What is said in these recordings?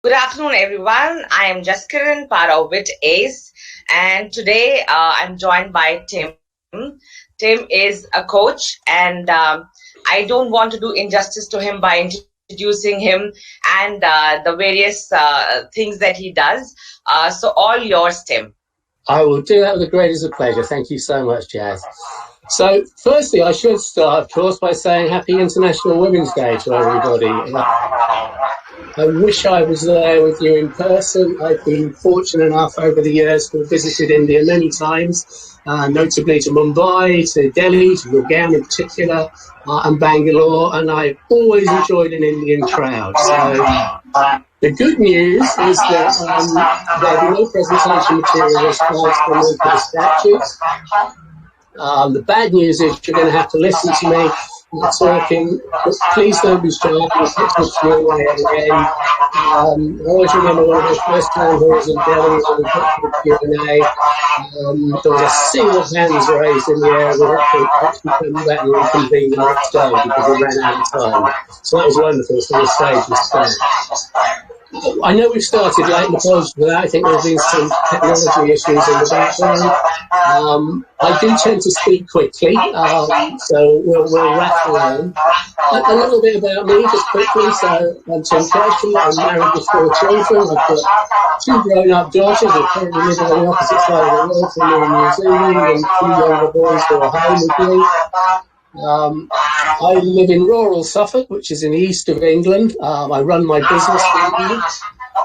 Good afternoon, everyone. I am Jaskiran, part of WiT Ace, and today I'm joined by Tim. Tim is a coach, and I don't want to do injustice to him by introducing him and the various things that he does. So, all yours, Tim. I will do that with the greatest of pleasure. Thank you so much, Jazz. So, firstly, I should start, of course, by saying Happy International Women's Day to everybody. I wish I was there with you in person. I've been fortunate enough over the years to have visited India many times, notably to Mumbai, to Delhi, to Gurgaon in particular, and Bangalore, and I've always enjoyed an Indian crowd. So, the good news is that there'll be no presentation material required for me for the statutes. The bad news is you're going to have to listen to me talking, but please don't be shy. I always remember one of the first time I was in Delhi when we got to the Q&A. There was a sea of hands raised in the air with actually come back and reconvene the next day because we ran out of time. So that was wonderful. So the stage was set. I know we've started late in the post for that. I think there have been some technology issues in the background. I do tend to speak quickly, so we'll rattle on. A little bit about me, just quickly. So I'm Tim Kershaw. I'm married with 4 children. I've got 2 grown-up daughters who currently live on the opposite side of the world from me in New Zealand, and 2 younger boys who are home with me. I live in rural Suffolk, which is in the east of England. I run my business in England.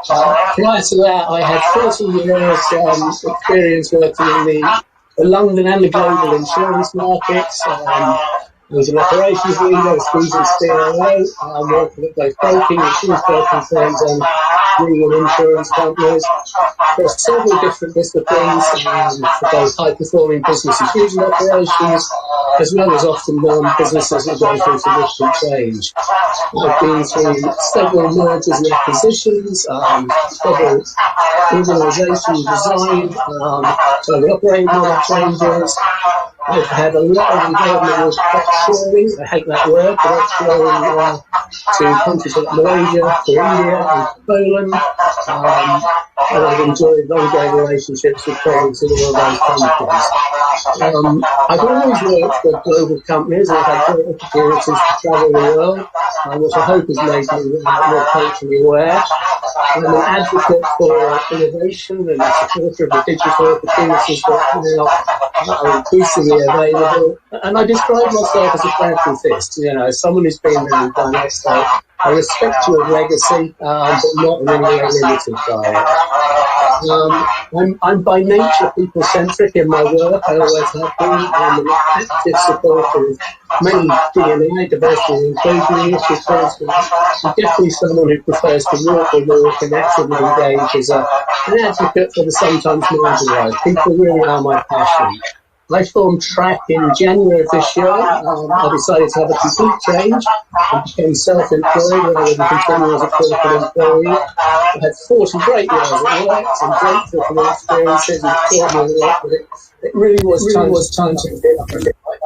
Prior to that, I had 30 years experience working in the London and the global insurance markets. I was an operations leader, I was Swedish CRO, working at both broking, insurance broking firms and legal insurance companies. There are several different disciplines for both high-performing business as usual operations, as well as often businesses that go through significant change. I've been through several mergers and acquisitions, several organisation design, several operating model changes. I've had a lot of involvement with offshoring. I hate that word, but offshoring to countries like Malaysia, to India, and Poland. And I've enjoyed ongoing relationships with colleagues in all those countries. I've always worked for global companies and I've had great opportunities to travel the world, which I hope has made me more culturally aware. I'm an advocate for innovation and a supporter of the digital opportunities that are increasingly available. And I describe myself as a philanthropist, someone who's been there and done it. So I respect your legacy, but not in any way limited by it. I'm by nature people-centric in my work. I always have been. I'm an active supporter of many D&I, diversity and inclusion initiatives. I'm definitely someone who prefers to walk the walk and actively engage as an advocate for the sometimes marginalised. People really are my passion. I formed Track in January of this year. I decided to have a complete change and became self-employed rather than continue as a corporate employee. I had 40 great years at work and grateful for the experiences and taught me a lot, but it really was time to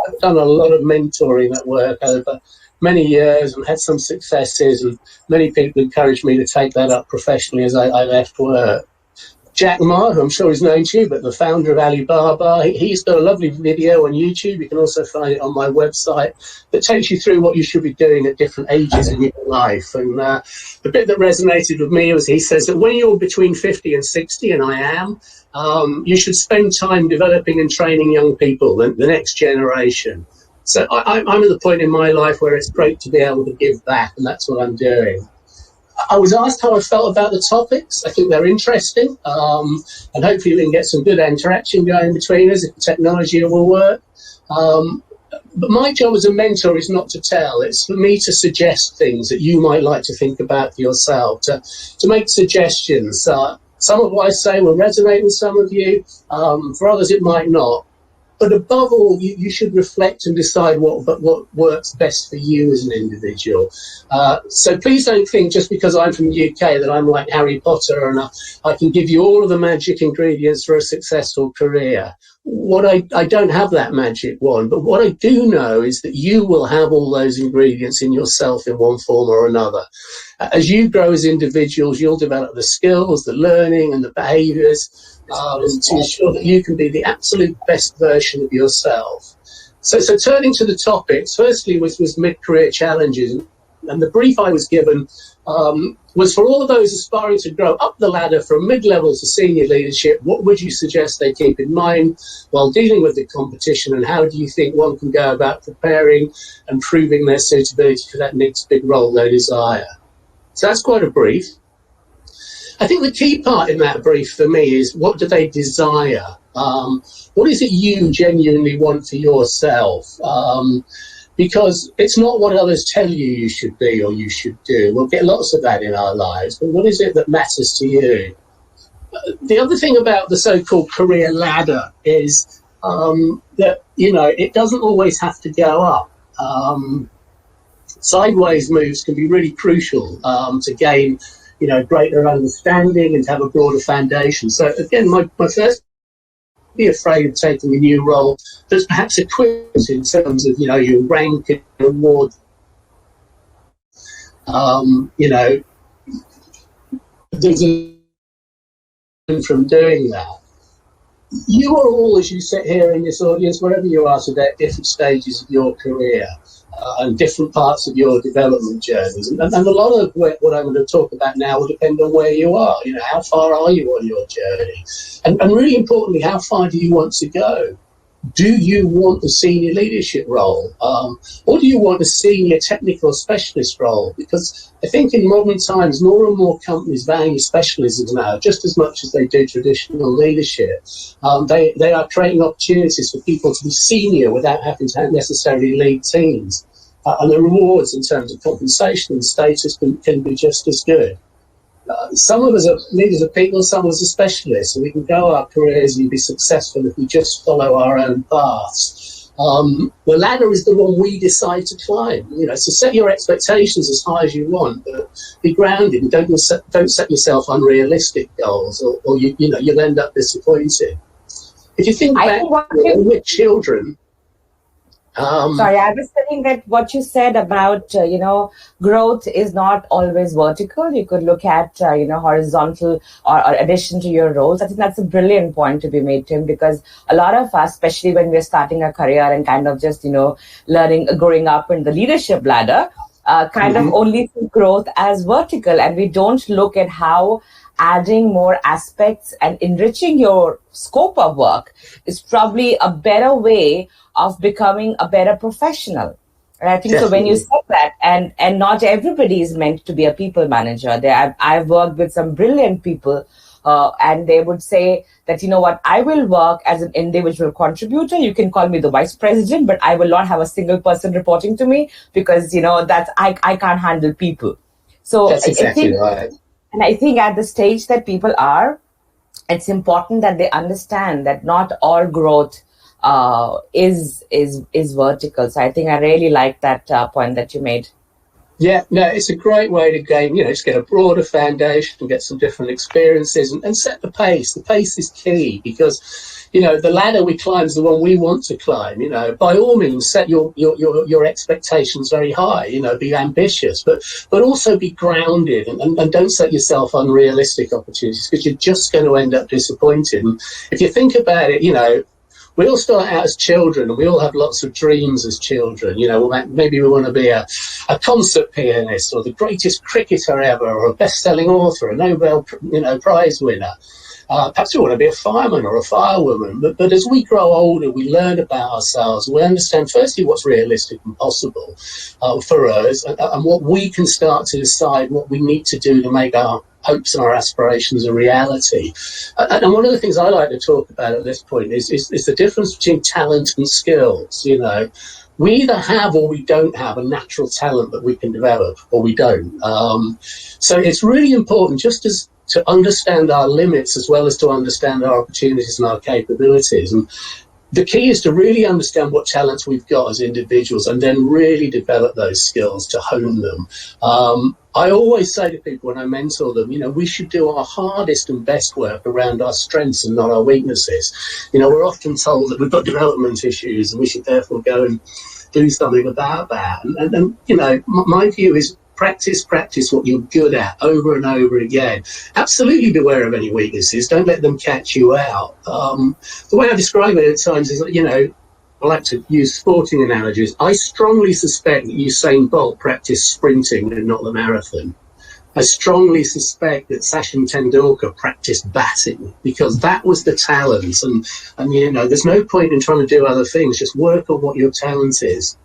I've done a lot of mentoring at work over many years and had some successes, and many people encouraged me to take that up professionally as I left work. Jack Ma, who I'm sure is known to you, but the founder of Alibaba, he's got a lovely video on YouTube. You can also find it on my website that takes you through what you should be doing at different ages in your life. And the bit that resonated with me was he says that when you're between 50 and 60, and I am, you should spend time developing and training young people, the next generation. So I'm at the point in my life where it's great to be able to give back, and that's what I'm doing. I was asked how I felt about the topics. I think they're interesting, and hopefully we can get some good interaction going between us if the technology will work. But my job as a mentor is not to tell. It's for me to suggest things that you might like to think about for yourself, to make suggestions. Some of what I say will resonate with some of you. For others, it might not. But above all, you should reflect and decide what works best for you as an individual. So please don't think just because I'm from the UK that I'm like Harry Potter and I can give you all of the magic ingredients for a successful career. I don't have that magic wand, but what I do know is that you will have all those ingredients in yourself in one form or another. As you grow as individuals, you'll develop the skills, the learning and the behaviors to ensure that you can be the absolute best version of yourself. So turning to the topics, firstly was mid-career challenges. And the brief I was given was for all of those aspiring to grow up the ladder from mid-level to senior leadership, what would you suggest they keep in mind while dealing with the competition, and how do you think one can go about preparing and proving their suitability for that next big role they desire? So that's quite a brief. I think the key part in that brief for me is, what do they desire? What is it you genuinely want for yourself? Because it's not what others tell you should be or you should do. We'll get lots of that in our lives, but what is it that matters to you? The other thing about the so-called career ladder is that, it doesn't always have to go up. Sideways moves can be really crucial to gain, greater understanding and to have a broader foundation. So again, my first, be afraid of taking a new role that's perhaps equivalent in terms of, your rank and reward. There's a from doing that. You are all, as you sit here in this audience, wherever you are today, at different stages of your career and different parts of your development journeys. And a lot of what I'm going to talk about now will depend on where you are. How far are you on your journey? And really importantly, how far do you want to go? Do you want a senior leadership role? Or do you want a senior technical specialist role? Because I think in modern times, more and more companies value specialisms now, just as much as they do traditional leadership. They are creating opportunities for people to be senior without having to necessarily lead teams. And the rewards in terms of compensation and status can be just as good. Some of us are leaders of people, some of us are specialists, and we can go our careers and be successful if we just follow our own paths. The ladder is the one we decide to climb. So set your expectations as high as you want, but be grounded and don't set yourself unrealistic goals, or you'll end up disappointed. If you think back with children. Sorry, I was saying that what you said about, growth is not always vertical. You could look at, horizontal or addition to your roles. I think that's a brilliant point to be made, Tim, because a lot of us, especially when we're starting a career and kind of just, learning, growing up in the leadership ladder, kind of only see growth as vertical. And we don't look at how adding more aspects and enriching your scope of work is probably a better way of becoming a better professional. And I think so when you said that, and not everybody is meant to be a people manager. I've worked with some brilliant people and they would say that, I will work as an individual contributor. You can call me the vice president, but I will not have a single person reporting to me because, I can't handle people. So that's exactly right. And I think at the stage that people are, it's important that they understand that not all growth is vertical. So I think I really like that point that you made. Yeah, no, it's a great way to gain, just get a broader foundation and get some different experiences and set the pace. The pace is key because, the ladder we climb is the one we want to climb. By all means, set your expectations very high, be ambitious, but also be grounded and don't set yourself unrealistic opportunities because you're just going to end up disappointed. And if you think about it, we all start out as children and we all have lots of dreams as children. Maybe we want to be a concert pianist or the greatest cricketer ever or a best-selling author, a Nobel, Prize winner. Perhaps we want to be a fireman or a firewoman. But as we grow older, we learn about ourselves. We understand, firstly, what's realistic and possible for us and what we can start to decide what we need to do to make our hopes and our aspirations a reality. And one of the things I like to talk about at this point is the difference between talent and skills. We either have or we don't have a natural talent that we can develop, or we don't. So it's really important just to understand our limits as well as to understand our opportunities and our capabilities. And the key is to really understand what talents we've got as individuals and then really develop those skills to hone them. I always say to people when I mentor them, we should do our hardest and best work around our strengths and not our weaknesses. We're often told that we've got development issues and we should therefore go and do something about that. And my view is practice what you're good at over and over again. Absolutely beware of any weaknesses. Don't let them catch you out. The way I describe it at times is that, I like to use sporting analogies. I strongly suspect that Usain Bolt practiced sprinting and not the marathon. I strongly suspect that Sachin Tendulkar practiced batting because that was the talent. And there's no point in trying to do other things. Just work on what your talent is.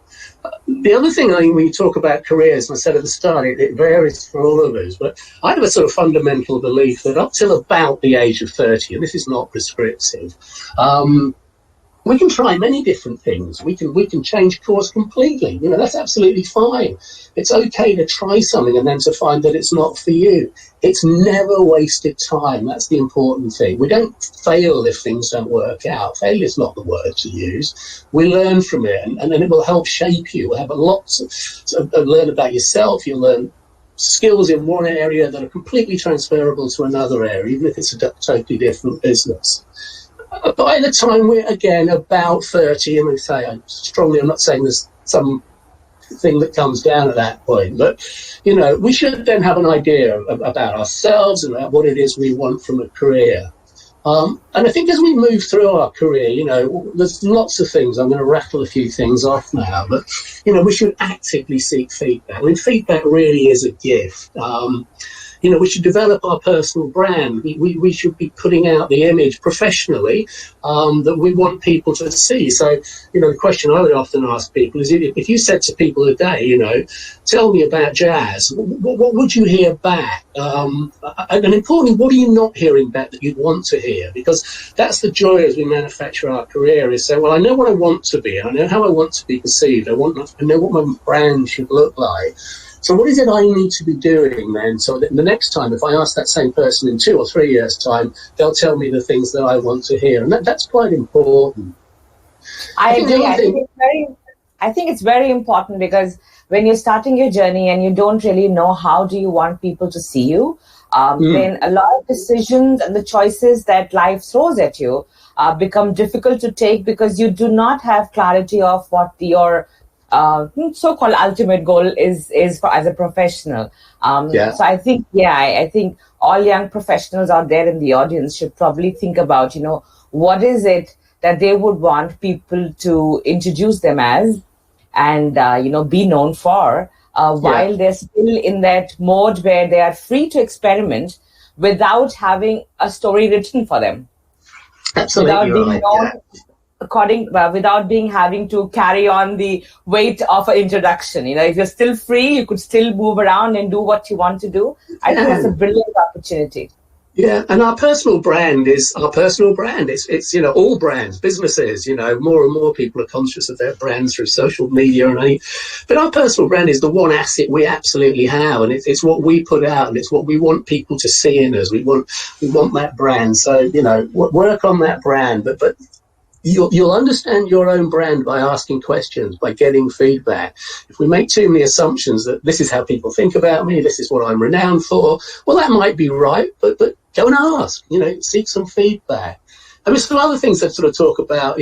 The other thing, I think, when you talk about careers, and I said at the start, it varies for all of us, but I have a sort of fundamental belief that up till about the age of 30, and this is not prescriptive, we can try many different things. We can change course completely. That's absolutely fine. It's okay to try something and then to find that it's not for you. It's never wasted time. That's the important thing. We don't fail if things don't work out. Failure is not the word to use. We learn from it, and then it will help shape you. We'll have lots of learn about yourself. You'll learn skills in one area that are completely transferable to another area, even if it's a totally different business. By the time we're, again, about 30, and I'm not saying there's some thing that comes down at that point, but, we should then have an idea about ourselves and about what it is we want from a career. And I think as we move through our career, there's lots of things. I'm going to rattle a few things off now, but, we should actively seek feedback. Feedback really is a gift. We should develop our personal brand. We should be putting out the image professionally that we want people to see. So, the question I would often ask people is if you said to people today, tell me about jazz, what would you hear back? And importantly, what are you not hearing back that you'd want to hear? Because that's the joy as we manufacture our career is say, well, I know what I want to be. I know how I want to be perceived. I know what my brand should look like. So what is it I need to be doing then so that the next time, if I ask that same person in 2 or 3 years' time, they'll tell me the things that I want to hear. And that's quite important. I agree. I think it's very important because when you're starting your journey and you don't really know how do you want people to see you, then a lot of decisions and the choices that life throws at you become difficult to take because you do not have clarity of what your so-called ultimate goal is for as a professional. So I think all young professionals out there in the audience should probably think about, what is it that they would want people to introduce them as and, be known for while they're still in that mode where they are free to experiment without having a story written for them. Absolutely right. Without having to carry on the weight of an introduction. If you're still free, you could still move around and do what you want to do. I think that's a brilliant opportunity. Yeah, and our personal brand is our personal brand. It's all brands, businesses, more and more people are conscious of their brands through social media but our personal brand is the one asset we absolutely have, and it's what we put out, and it's what we want people to see in us. We want that brand. So, work on that brand, but You'll understand your own brand by asking questions, by getting feedback. If we make too many assumptions that this is how people think about me, this is what I'm renowned for, well, that might be right, but go and ask, seek some feedback. I mean, some other things that sort of talk about,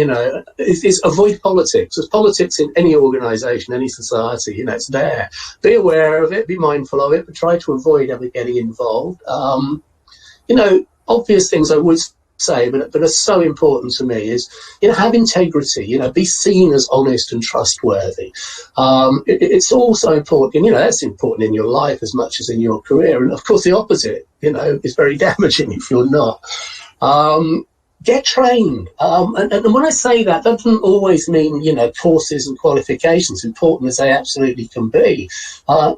is avoid politics. There's politics in any organisation, any society, it's there. Be aware of it, be mindful of it, but try to avoid ever getting involved. Obvious things I would say, but are so important to me is, have integrity, be seen as honest and trustworthy. It's also important, that's important in your life as much as in your career. And of course, the opposite, is very damaging if you're not. Get trained. And when I say that doesn't always mean, courses and qualifications, important as they absolutely can be.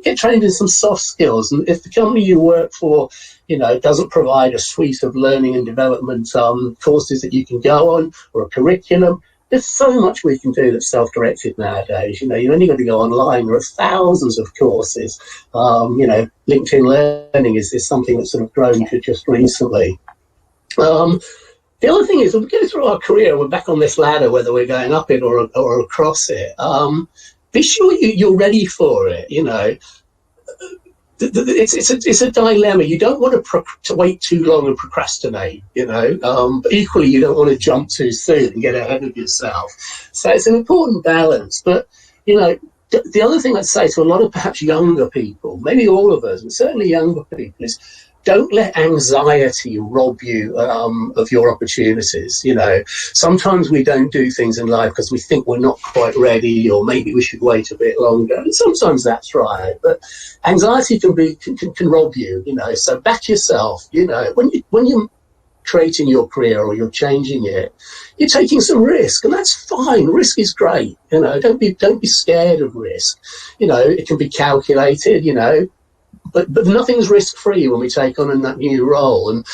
Get trained in some soft skills. And if the company you work for, doesn't provide a suite of learning and development courses that you can go on or a curriculum, there's so much we can do that's self-directed nowadays. You only got to go online. There are thousands of courses. LinkedIn Learning is something that's sort of grown to just recently. The other thing is, when we go through our career, we're back on this ladder, whether we're going up it or across it. Be sure you're ready for it, it's a dilemma. You don't want to wait too long and procrastinate, but equally you don't want to jump too soon and get ahead of yourself. So it's an important balance. But, the other thing I'd say to a lot of perhaps younger people, maybe all of us, but certainly younger people, is don't let anxiety rob you of your opportunities. Sometimes we don't do things in life because we think we're not quite ready, or maybe we should wait a bit longer. And sometimes that's right, but anxiety can rob you. So back yourself. When you're creating your career or you're changing it, you're taking some risk, and that's fine. Risk is great. Don't be scared of risk. It can be calculated. But nothing's risk-free when we take on that new role, and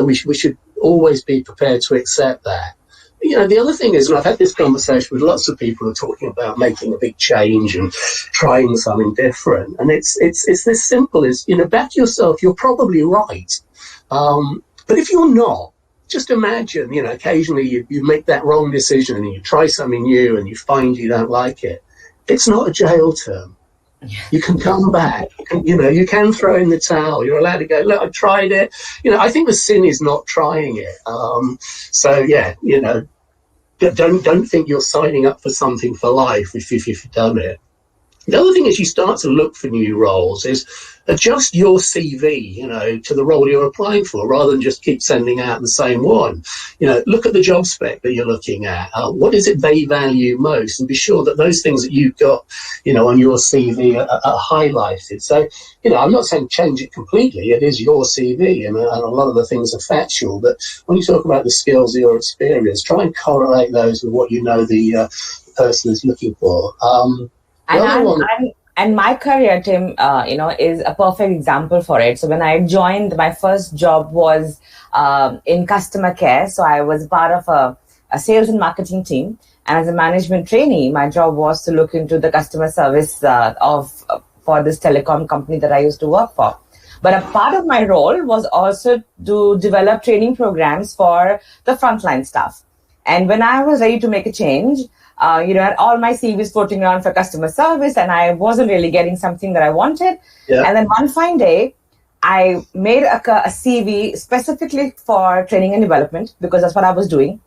we should always be prepared to accept that. The other thing is, and I've had this conversation with lots of people who are talking about making a big change and trying something different, and it's this simple as, back yourself. You're probably right, but if you're not, just imagine, occasionally you make that wrong decision and you try something new and you find you don't like it. It's not a jail term. You can come back, you can throw in the towel. You're allowed to go, look, I tried it. I think the sin is not trying it. Don't think you're signing up for something for life if you've done it. The other thing is, you start to look for new roles, is adjust your CV, to the role you're applying for, rather than just keep sending out the same one. Look at the job spec that you're looking at. What is it they value most? And be sure that those things that you've got, on your CV are highlighted. So, I'm not saying change it completely. It is your CV, and a lot of the things are factual. But when you talk about the skills of your experience, try and correlate those with what the person is looking for. And my career, Tim, is a perfect example for it. So when I joined, my first job was in customer care. So I was part of a sales and marketing team. And as a management trainee, my job was to look into the customer service for this telecom company that I used to work for. But a part of my role was also to develop training programs for the frontline staff. And when I was ready to make a change, I had all my CVs floating around for customer service, and I wasn't really getting something that I wanted. Yeah. And then one fine day, I made a CV specifically for training and development, because that's what I was doing.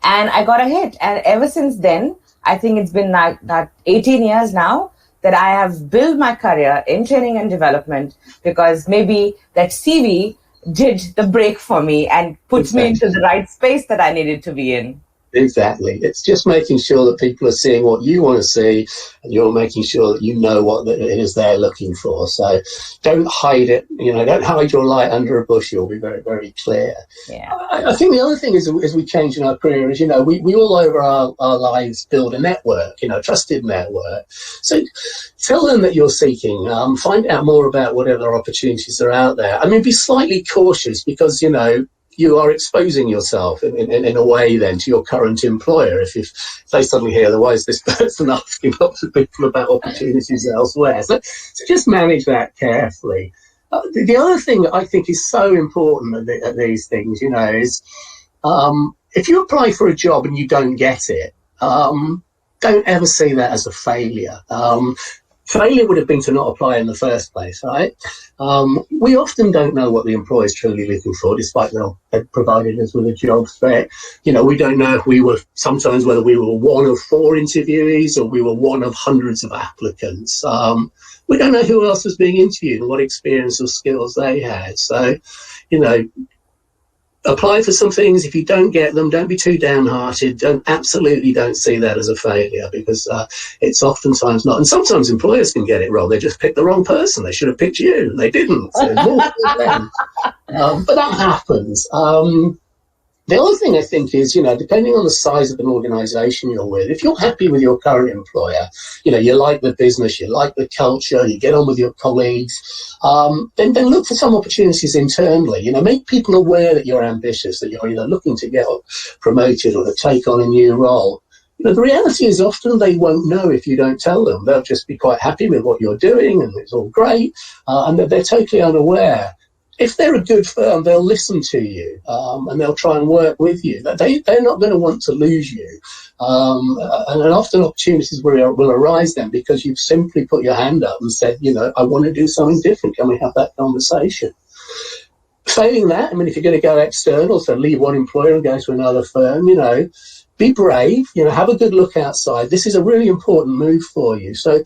And I got a hit. And ever since then, I think it's been like that 18 years now that I have built my career in training and development, because maybe that CV did the break for me and put me into the right space that I needed to be in. Exactly. It's just making sure that people are seeing what you want to see, and you're making sure that you know what it is they're looking for. So don't hide it. Don't hide your light under a bushel. You'll be very, very clear. Yeah. I think the other thing is, as we change in our career, is, we all over our lives build a network, trusted network. So tell them that you're seeking, find out more about what other opportunities are out there. I mean, be slightly cautious, because, you are exposing yourself in a way then to your current employer. If they suddenly hear, why is this person asking lots of people about opportunities elsewhere? So just manage that carefully. The other thing that I think is so important at these things, is if you apply for a job and you don't get it, don't ever see that as a failure. Failure would have been to not apply in the first place, right? We often don't know what the employer is truly looking for, despite they've provided us with a job spec. We don't know if whether we were one of 4 interviewees or we were one of hundreds of applicants. We don't know who else was being interviewed and what experience or skills they had. So, apply for some things. If you don't get them, don't be too downhearted. Absolutely don't see that as a failure, because it's oftentimes not. And sometimes employers can get it wrong. They just picked the wrong person. They should have picked you. They didn't. So but that happens. The other thing I think is, depending on the size of an organisation you're with, if you're happy with your current employer, you like the business, you like the culture, you get on with your colleagues, then look for some opportunities internally. Make people aware that you're ambitious, that you're either looking to get promoted or to take on a new role. The reality is, often they won't know if you don't tell them. They'll just be quite happy with what you're doing, and it's all great, and they're totally unaware. if they're a good firm, they'll listen to you, and they'll try and work with you. They're not going to want to lose you. And often opportunities will arise then because you've simply put your hand up and said, I want to do something different. Can we have that conversation? Failing that, I mean, if you're going to go external, so leave one employer and go to another firm, be brave, have a good look outside. This is a really important move for you. So,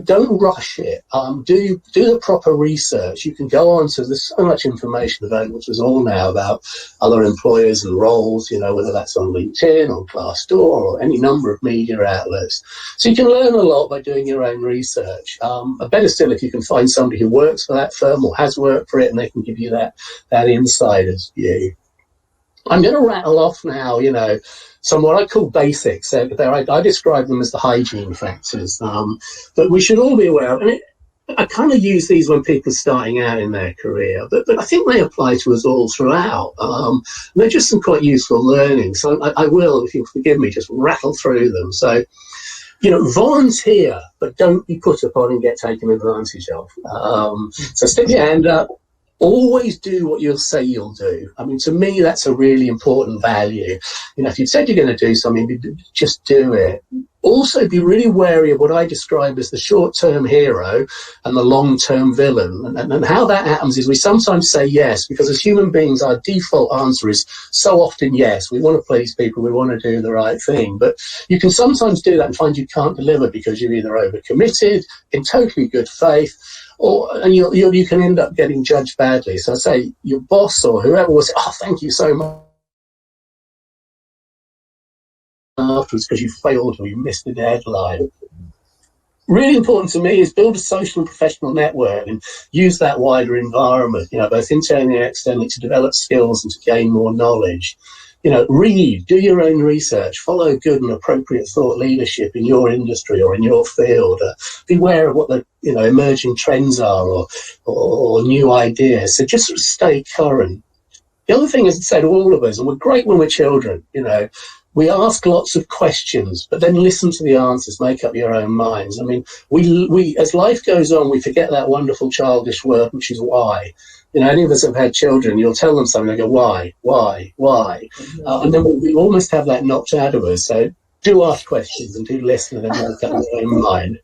don't rush it. Do the proper research. You can go on to, there's so much information available to us all now about other employers and roles, whether that's on LinkedIn or Glassdoor or any number of media outlets. So you can learn a lot by doing your own research. Better still, if you can find somebody who works for that firm or has worked for it and they can give you that insider's view. I'm going to rattle off now, some what I call basics. I describe them as the hygiene factors that we should all be aware of. And I kind of use these when people are starting out in their career, but I think they apply to us all throughout. They're just some quite useful learning. So I will, if you'll forgive me, just rattle through them. So, volunteer, but don't be put upon and get taken advantage of. So stick your hand up. Always do what you'll say you'll do. I mean, to me, that's a really important value. If you've said you're going to do something, just do it. Also, be really wary of what I describe as the short-term hero and the long-term villain. And how that happens is we sometimes say yes, because as human beings, our default answer is so often yes. We want to please people. We want to do the right thing. But you can sometimes do that and find you can't deliver because you're either overcommitted, in totally good faith, and you can end up getting judged badly. So I say your boss or whoever will say, "Oh, thank you so much," afterwards because you failed or you missed the deadline. Really important to me is build a social and professional network and use that wider environment, both internally and externally, to develop skills and to gain more knowledge. Read, do your own research, follow good and appropriate thought leadership in your industry or in your field. Be aware of what the emerging trends are or new ideas. So just sort of stay current. The other thing, as I said, all of us, and we're great when we're children, we ask lots of questions, but then listen to the answers, make up your own minds. I mean, we as life goes on, we forget that wonderful childish word, which is why. Any of us have had children, you'll tell them something, they go, why? Mm-hmm. And then we almost have that knocked out of us. So do ask questions and do listen and then make up your own mind.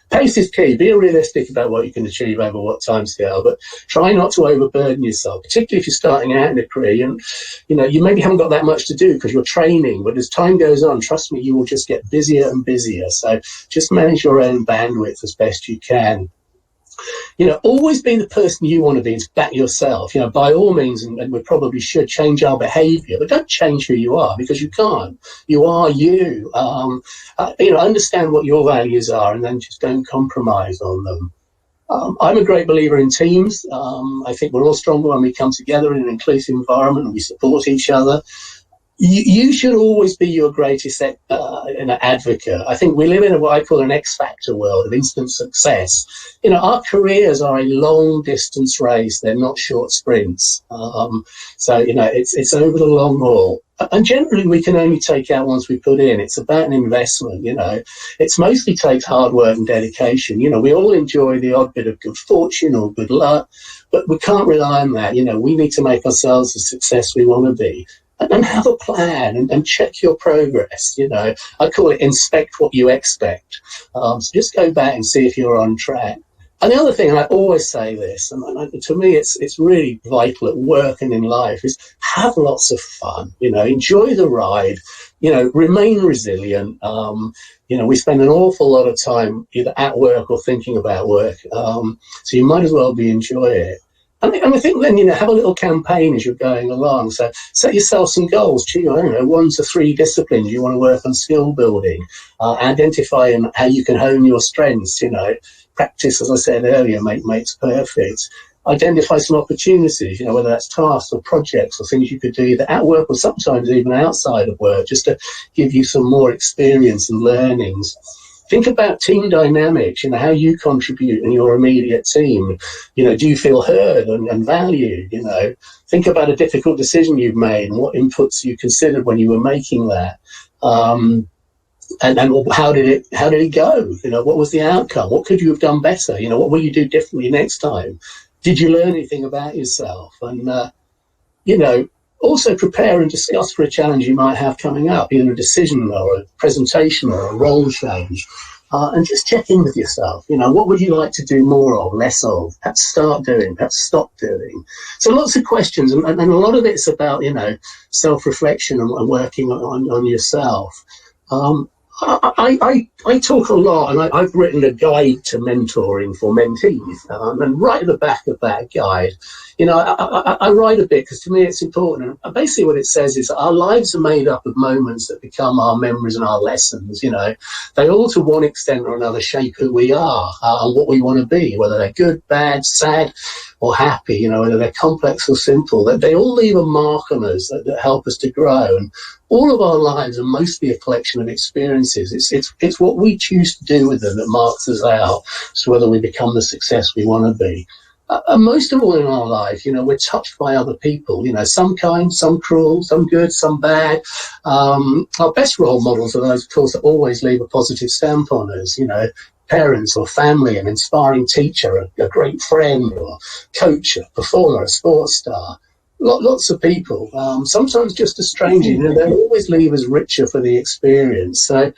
Pace is key. Be realistic about what you can achieve over what time scale, but try not to overburden yourself, particularly if you're starting out in a career. You maybe haven't got that much to do because you're training, but as time goes on, trust me, you will just get busier and busier. So just manage your own bandwidth as best you can. Always be the person you want to be and back yourself. By all means, and we probably should change our behavior, but don't change who you are because you can't. You are you. Understand what your values are and then just don't compromise on them. I'm a great believer in teams. I think we're all stronger when we come together in an inclusive environment and we support each other. You should always be your greatest advocate. I think we live in what I call an X factor world of instant success. Our careers are a long distance race. They're not short sprints. So it's over the long haul. And generally we can only take out once we put in. It's about an investment, It's mostly takes hard work and dedication. We all enjoy the odd bit of good fortune or good luck, but we can't rely on that. We need to make ourselves the success we want to be. And have a plan and check your progress. I call it inspect what you expect. So just go back and see if you're on track. And the other thing, and I always say this, and to me it's really vital at work and in life, is have lots of fun. Enjoy the ride. Remain resilient. We spend an awful lot of time either at work or thinking about work. So you might as well be enjoying it. And I think then, have a little campaign as you're going along. So set yourself some goals. 1 to 3 disciplines you want to work on skill building. Identify how you can hone your strengths. Practice, as I said earlier, makes perfect. Identify some opportunities, whether that's tasks or projects or things you could do either at work or sometimes even outside of work, just to give you some more experience and learnings. Think about team dynamics, how you contribute in your immediate team. Do you feel heard and valued? Think about a difficult decision you've made and what inputs you considered when you were making that. And how did it go? What was the outcome? What could you have done better? What will you do differently next time? Did you learn anything about yourself? And, you know, also prepare and discuss for a challenge you might have coming up, either a decision or a presentation or a role change. And just check in with yourself. You know, what would you like to do more of, less of? Perhaps start doing, perhaps stop doing. So lots of questions, and a lot of it's about, you know, self-reflection and working on yourself. I talk a lot, and I've written a guide to mentoring for mentees. And right at the back of that guide, you know, I write a bit because to me it's important. And basically what it says is our lives are made up of moments that become our memories and our lessons. You know, they all to one extent or another shape who we are and what we want to be, whether they're good, bad, sad or happy, you know, whether they're complex or simple. That they all leave a mark on us that help us to grow. And all of our lives are mostly a collection of experiences. It's what we choose to do with them that marks us out, so whether we become the success we want to be. And most of all in our life, you know, we're touched by other people, you know, some kind, some cruel, some good, some bad. Our best role models are those, of course, that always leave a positive stamp on us, you know, parents or family, an inspiring teacher, a great friend or coach, a performer, a sports star. Lots of people, sometimes just a stranger, you know, they always leave us richer for the experience. So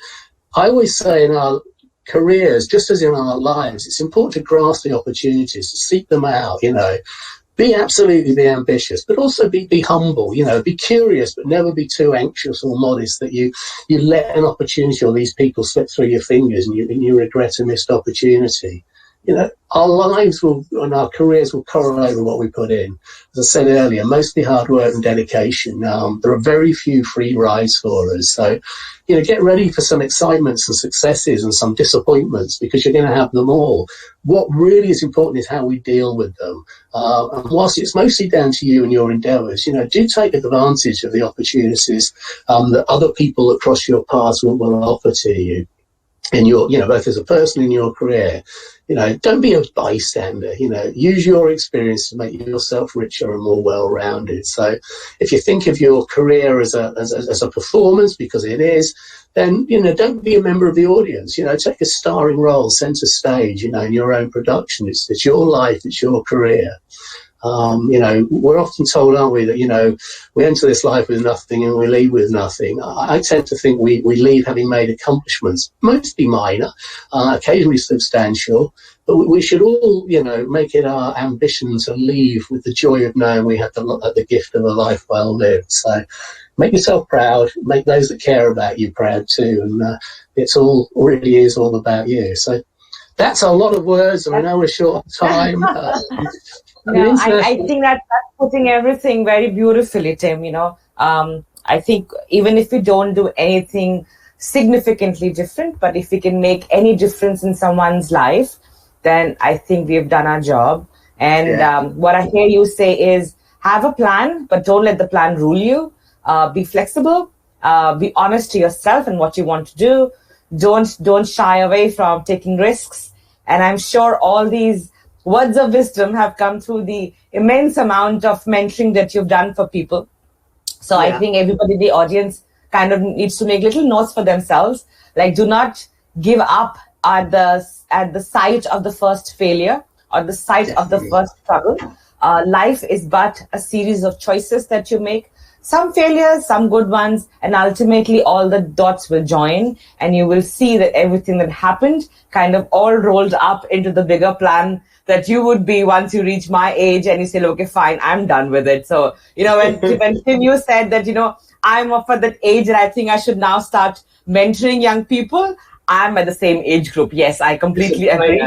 I always say in our careers, just as in our lives, it's important to grasp the opportunities, to seek them out, you know, be ambitious, but also be humble, you know, be curious, but never be too anxious or modest that you let an opportunity or these people slip through your fingers and you regret a missed opportunity. You know, our lives and our careers will correlate with what we put in. As I said earlier, mostly hard work and dedication. There are very few free rides for us. So, you know, get ready for some excitements and successes and some disappointments because you're going to have them all. What really is important is how we deal with them. And whilst it's mostly down to you and your endeavours, you know, do take advantage of the opportunities that other people that cross your paths will offer to you in your, you know, both as a person in your career. You know, don't be a bystander, you know, use your experience to make yourself richer and more well-rounded. So if you think of your career as a performance, because it is, then, you know, don't be a member of the audience, you know, take a starring role, centre stage, you know, in your own production. It's your life, it's your career. You know, we're often told, aren't we, that, you know, we enter this life with nothing and we leave with nothing. I tend to think we leave having made accomplishments, mostly minor, occasionally substantial, but we should all, you know, make it our ambition to leave with the joy of knowing we had the gift of a life well lived. So make yourself proud, make those that care about you proud too, and it's all really is all about you. So that's a lot of words, and I know we're short of time. No, I think that's putting everything very beautifully, Tim. You know, I think even if we don't do anything significantly different, but if we can make any difference in someone's life, then I think we've done our job. And what I hear you say is have a plan, but don't let the plan rule you. Be flexible, be honest to yourself and what you want to do. Don't shy away from taking risks. And I'm sure all these words of wisdom have come through the immense amount of mentoring that you've done for people. So I think everybody in the audience kind of needs to make little notes for themselves. Like, do not give up at the sight of the first failure or the sight of the first struggle. Life is but a series of choices that you make. Some failures, some good ones, and ultimately all the dots will join and you will see that everything that happened kind of all rolled up into the bigger plan that you would be once you reach my age and you say, okay, fine, I'm done with it. So, you know, when Tim, you said that, you know, I'm up at that age and I think I should now start mentoring young people, I'm at the same age group. Yes, I completely agree.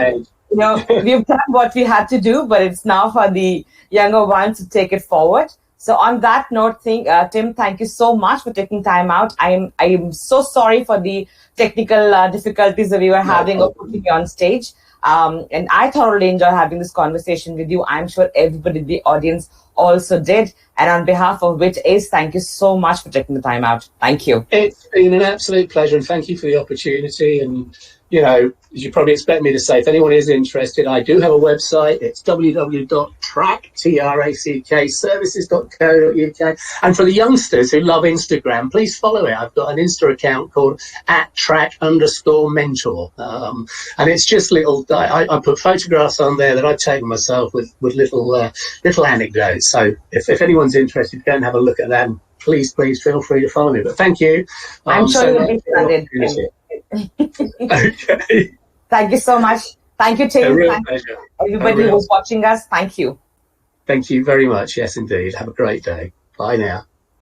You know, we've done what we had to do, but it's now for the younger ones to take it forward. So on that note, Tim, thank you so much for taking time out. I am so sorry for the technical difficulties that we were having of putting you on stage. And I thoroughly enjoyed having this conversation with you. I'm sure everybody in the audience also did. And on behalf of WiT Ace, thank you so much for taking the time out. Thank you. It's been an absolute pleasure, and thank you for the opportunity. And, you know, as you probably expect me to say, if anyone is interested, I do have a website. It's www.track.services.co.uk. And for the youngsters who love Instagram, please follow it. I've got an Insta account called @track_mentor. And it's just little, I put photographs on there that I've taken myself with little anecdotes. So if anyone's interested, go and have a look at that. And please feel free to follow me. But thank you. I'm sure you'll be flooded. Okay. Thank you so much. Thank you, Tim. A real pleasure. Everybody who was watching us, thank you. Thank you very much. Yes, indeed. Have a great day. Bye now.